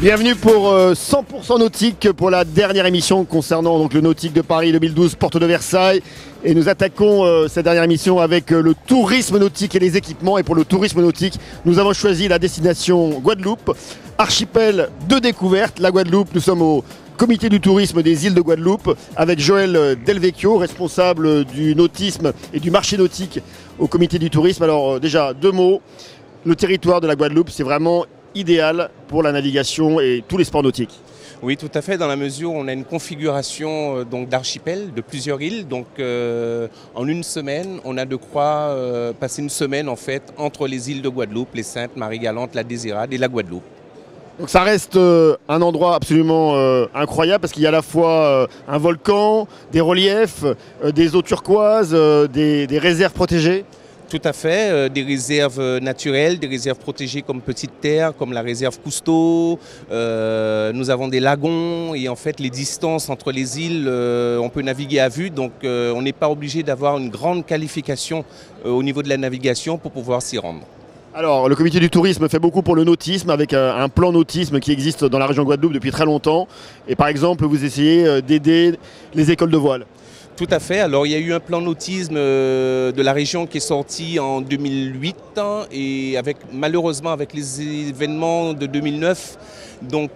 Bienvenue pour 100% nautique pour la dernière émission concernant donc le Nautique de Paris 2012 Porte de Versailles. Et nous attaquons cette dernière émission avec le tourisme nautique et les équipements. Et pour le tourisme nautique, nous avons choisi la destination Guadeloupe, archipel de découverte. La Guadeloupe, nous sommes au comité du tourisme des îles de Guadeloupe avec Joël Delvecchio, responsable du nautisme et du marché nautique au comité du tourisme. Alors déjà, deux mots, le territoire de la Guadeloupe, c'est vraiment idéal pour la navigation et tous les sports nautiques. Oui, tout à fait, dans la mesure où on a une configuration donc d'archipel, de plusieurs îles. Donc en une semaine, on a de quoi passer une semaine en fait entre les îles de Guadeloupe, les Saintes, Marie-Galante, la Désirade et la Guadeloupe. Donc ça reste un endroit absolument incroyable parce qu'il y a à la fois un volcan, des reliefs, des eaux turquoises, des réserves protégées. Tout à fait, des réserves naturelles, des réserves protégées comme Petite Terre, comme la réserve Cousteau. Nous avons des lagons et en fait les distances entre les îles, on peut naviguer à vue. Donc on n'est pas obligé d'avoir une grande qualification au niveau de la navigation pour pouvoir s'y rendre. Alors le comité du tourisme fait beaucoup pour le nautisme avec un plan nautisme qui existe dans la région Guadeloupe depuis très longtemps. Et par exemple, vous essayez d'aider les écoles de voile. Tout à fait. Alors il y a eu un plan nautisme de la région qui est sorti en 2008 et malheureusement avec les événements de 2009, donc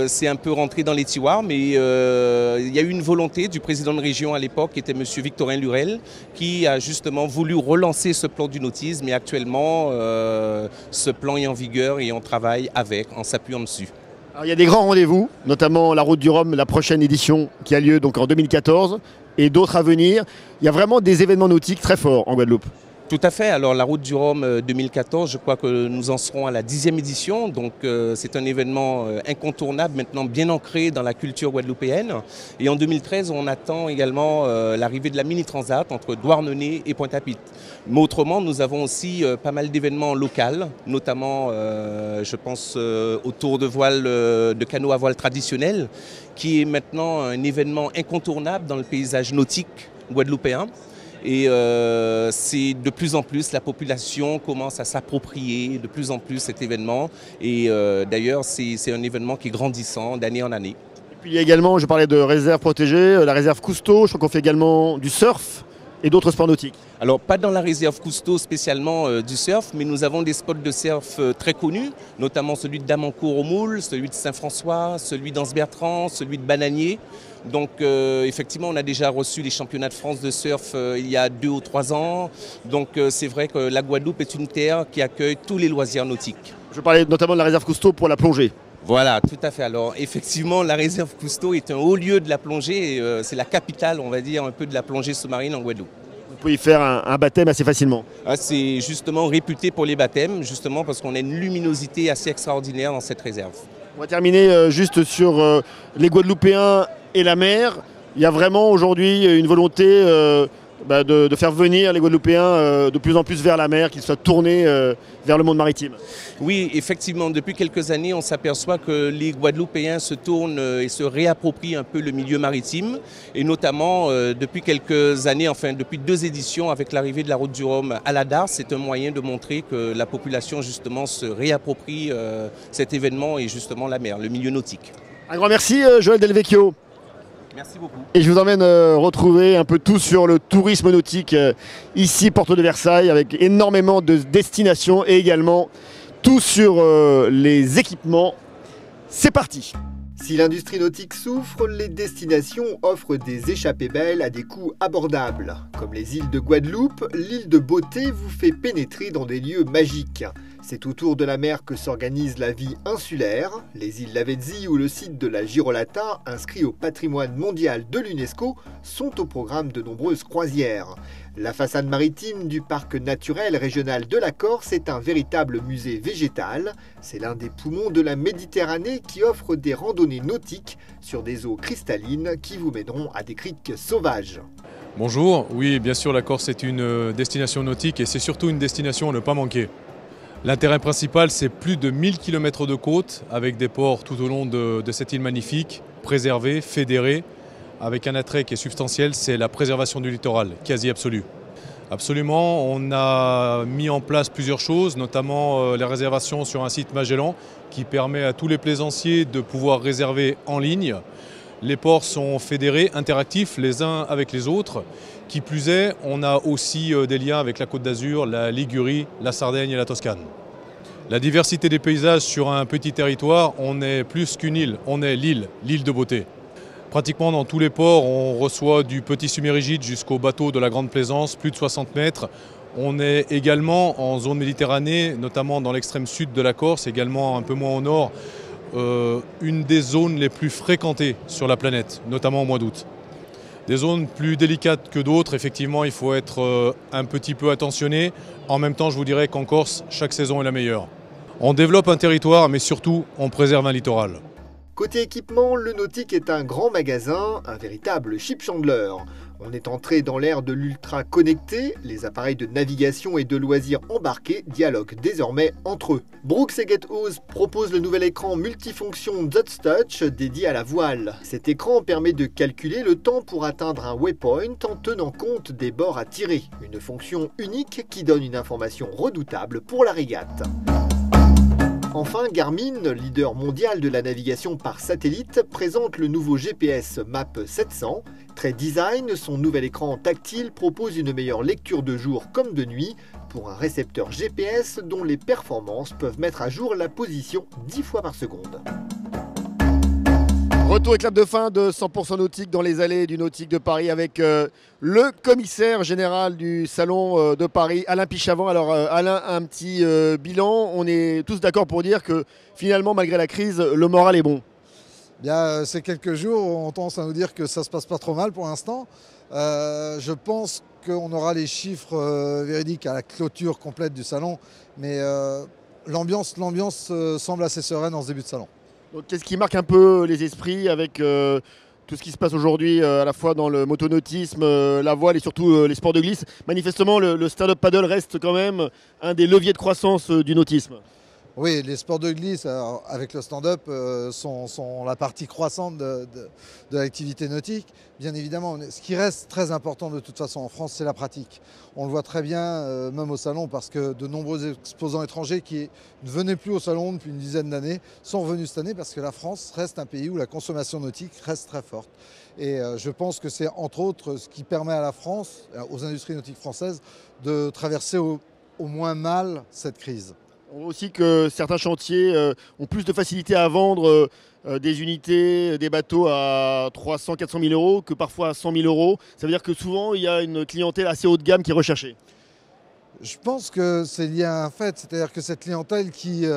c'est un peu rentré dans les tiroirs, mais il y a eu une volonté du président de région à l'époque qui était M. Victorin Lurel qui a justement voulu relancer ce plan du nautisme et actuellement ce plan est en vigueur et on travaille en s'appuyant dessus. Alors, il y a des grands rendez-vous, notamment la Route du Rhum, la prochaine édition qui a lieu donc en 2014 et d'autres à venir. Il y a vraiment des événements nautiques très forts en Guadeloupe. Tout à fait. Alors la Route du Rhum 2014, je crois que nous en serons à la 10e édition. Donc c'est un événement incontournable, maintenant bien ancré dans la culture guadeloupéenne. Et en 2013, on attend également l'arrivée de la Mini Transat entre Douarnenez et Pointe-à-Pitre. Mais autrement, nous avons aussi pas mal d'événements locaux, notamment je pense au tour de voile de canot à voile traditionnel, qui est maintenant un événement incontournable dans le paysage nautique guadeloupéen. Et c'est de plus en plus, la population commence à s'approprier de plus en plus cet événement. Et d'ailleurs, c'est un événement qui est grandissant d'année en année. Et puis il y a également, je parlais de réserve protégée, la réserve Cousteau, je crois qu'on fait également du surf et d'autres sports nautiques. Alors pas dans la réserve Cousteau spécialement du surf, mais nous avons des spots de surf très connus, notamment celui de Damancourt au Moule, celui de Saint-François, celui d'Anse-Bertrand, celui de Bananier. Donc effectivement, on a déjà reçu les championnats de France de surf il y a 2 ou 3 ans. Donc c'est vrai que la Guadeloupe est une terre qui accueille tous les loisirs nautiques. Je parlais notamment de la réserve Cousteau pour la plongée. Voilà, tout à fait. Alors effectivement, la réserve Cousteau est un haut lieu de la plongée. C'est la capitale, on va dire, un peu de la plongée sous-marine en Guadeloupe. Vous pouvez y faire un baptême assez facilement. C'est justement réputé pour les baptêmes, justement parce qu'on a une luminosité assez extraordinaire dans cette réserve. On va terminer juste sur les Guadeloupéens et la mer. Il y a vraiment aujourd'hui une volonté de faire venir les Guadeloupéens de plus en plus vers la mer, qu'ils soient tournés vers le monde maritime. Oui, effectivement, depuis quelques années, on s'aperçoit que les Guadeloupéens se tournent et se réapproprient un peu le milieu maritime. Et notamment, depuis quelques années, enfin depuis 2 éditions, avec l'arrivée de la Route du Rhum à la DAR, c'est un moyen de montrer que la population justement se réapproprie cet événement et justement la mer, le milieu nautique. Un grand merci Joël Delvecchio. Merci beaucoup. Et je vous emmène retrouver un peu tout sur le tourisme nautique ici, Porte de Versailles, avec énormément de destinations et également tout sur les équipements. C'est parti! Si l'industrie nautique souffre, les destinations offrent des échappées belles à des coûts abordables. Comme les îles de Guadeloupe, l'île de Beauté vous fait pénétrer dans des lieux magiques. C'est autour de la mer que s'organise la vie insulaire. Les îles Lavezzi ou le site de la Girolata, inscrit au patrimoine mondial de l'UNESCO, sont au programme de nombreuses croisières. La façade maritime du parc naturel régional de la Corse est un véritable musée végétal. C'est l'un des poumons de la Méditerranée qui offre des randonnées nautiques sur des eaux cristallines qui vous mèneront à des criques sauvages. Bonjour, oui bien sûr la Corse est une destination nautique et c'est surtout une destination à ne pas manquer. L'intérêt principal c'est plus de 1000 km de côte avec des ports tout au long de cette île magnifique, préservés, fédérés, avec un attrait qui est substantiel, c'est la préservation du littoral, quasi absolue. Absolument, on a mis en place plusieurs choses, notamment la réservation sur un site Magellan qui permet à tous les plaisanciers de pouvoir réserver en ligne. Les ports sont fédérés, interactifs les uns avec les autres. Qui plus est, on a aussi des liens avec la Côte d'Azur, la Ligurie, la Sardaigne et la Toscane. La diversité des paysages sur un petit territoire, on est plus qu'une île, on est l'île de beauté. Pratiquement dans tous les ports, on reçoit du petit semi-rigide jusqu'au bateau de la grande plaisance, plus de 60 mètres. On est également en zone Méditerranée, notamment dans l'extrême sud de la Corse, également un peu moins au nord, une des zones les plus fréquentées sur la planète, notamment au mois d'août. Des zones plus délicates que d'autres, effectivement, il faut être un petit peu attentionné. En même temps, je vous dirais qu'en Corse, chaque saison est la meilleure. On développe un territoire, mais surtout, on préserve un littoral. Côté équipement, le Nautique est un grand magasin, un véritable chip chandler. On est entré dans l'ère de l'ultra connecté, les appareils de navigation et de loisirs embarqués dialoguent désormais entre eux. Brooks et Get-Hose propose le nouvel écran multifonction Dutch Touch dédié à la voile. Cet écran permet de calculer le temps pour atteindre un waypoint en tenant compte des bords à tirer, une fonction unique qui donne une information redoutable pour la régate. Enfin, Garmin, leader mondial de la navigation par satellite, présente le nouveau GPS Map 700. Très design, son nouvel écran tactile propose une meilleure lecture de jour comme de nuit pour un récepteur GPS dont les performances peuvent mettre à jour la position 10 fois par seconde. Retour et clap de fin de 100% nautique dans les allées du Nautique de Paris avec le commissaire général du Salon de Paris, Alain Pichavant. Alors Alain, un petit bilan. On est tous d'accord pour dire que finalement, malgré la crise, le moral est bon. Bien, ces quelques jours, on tendance à nous dire que ça ne se passe pas trop mal pour l'instant. Je pense qu'on aura les chiffres véridiques à la clôture complète du salon, mais l'ambiance semble assez sereine en ce début de salon. Donc, qu'est-ce qui marque un peu les esprits avec tout ce qui se passe aujourd'hui, à la fois dans le motonautisme, la voile et surtout les sports de glisse? Manifestement, le stand-up paddle reste quand même un des leviers de croissance du nautisme. Oui, les sports de glisse avec le stand-up sont la partie croissante de l'activité nautique. Bien évidemment, ce qui reste très important de toute façon en France, c'est la pratique. On le voit très bien, même au salon, parce que de nombreux exposants étrangers qui ne venaient plus au salon depuis une dizaine d'années sont revenus cette année parce que la France reste un pays où la consommation nautique reste très forte. Et je pense que c'est entre autres ce qui permet à la France, aux industries nautiques françaises, de traverser au moins mal cette crise. On voit aussi que certains chantiers ont plus de facilité à vendre des unités, des bateaux à 300 400 000 euros que parfois à 100 000 euros. Ça veut dire que souvent, il y a une clientèle assez haut de gamme qui est recherchée. Je pense que c'est lié à un fait, c'est-à-dire que cette clientèle qui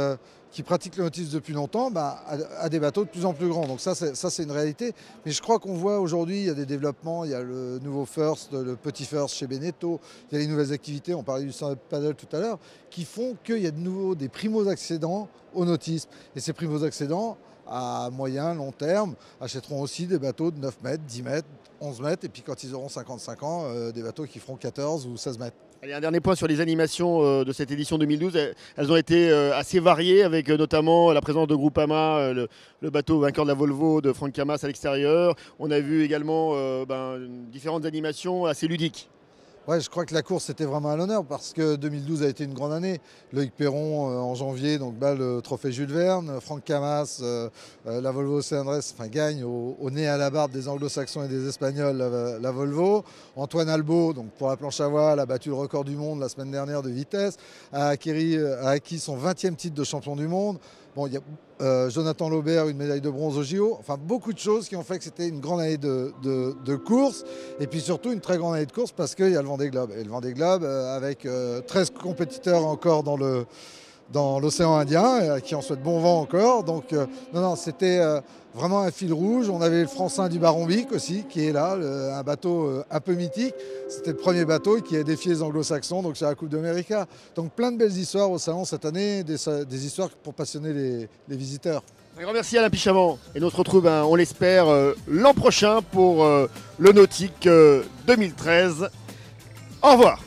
pratique le nautisme depuis longtemps a des bateaux de plus en plus grands. Donc ça c'est une réalité. Mais je crois qu'on voit aujourd'hui, il y a des développements, il y a le nouveau First, le petit First chez Beneteau, il y a les nouvelles activités, on parlait du stand-up paddle tout à l'heure, qui font qu'il y a de nouveau des primo-accédants au nautisme. Et ces primo-accédants, à moyen, long terme, achèteront aussi des bateaux de 9 mètres, 10 mètres, 11 mètres, et puis quand ils auront 55 ans, des bateaux qui feront 14 ou 16 mètres. Allez, un dernier point sur les animations de cette édition 2012. Elles ont été assez variées avec notamment la présence de Groupama, le bateau vainqueur de la Volvo de Franck Camas à l'extérieur. On a vu également différentes animations assez ludiques. Ouais, je crois que la course était vraiment à l'honneur parce que 2012 a été une grande année. Loïc Perron en janvier, donc le trophée Jules Verne. Franck Camas, la Volvo Saint-Andrés, gagne au nez à la barbe des Anglo-Saxons et des Espagnols la Volvo. Antoine Albo, donc pour la planche à voile, a battu le record du monde la semaine dernière de vitesse, a acquis son 20e titre de champion du monde. Bon, il y a Jonathan Laubert, une médaille de bronze au JO. Enfin, beaucoup de choses qui ont fait que c'était une grande année de course. Et puis surtout, une très grande année de course parce qu'il y a le Vendée Globe. Et le Vendée Globe, avec 13 compétiteurs encore dans dans l'océan Indien, qui en souhaite bon vent encore. Donc non, c'était vraiment un fil rouge. On avait le Francin du Baron Bic aussi, qui est là, un bateau un peu mythique. C'était le premier bateau qui a défié les Anglo-Saxons, donc sur la Coupe d'Amérique. Donc plein de belles histoires au salon cette année, des histoires pour passionner les visiteurs. Un grand merci Alain Pichamant. Et nous se retrouve, on l'espère, l'an prochain pour le Nautique 2013. Au revoir.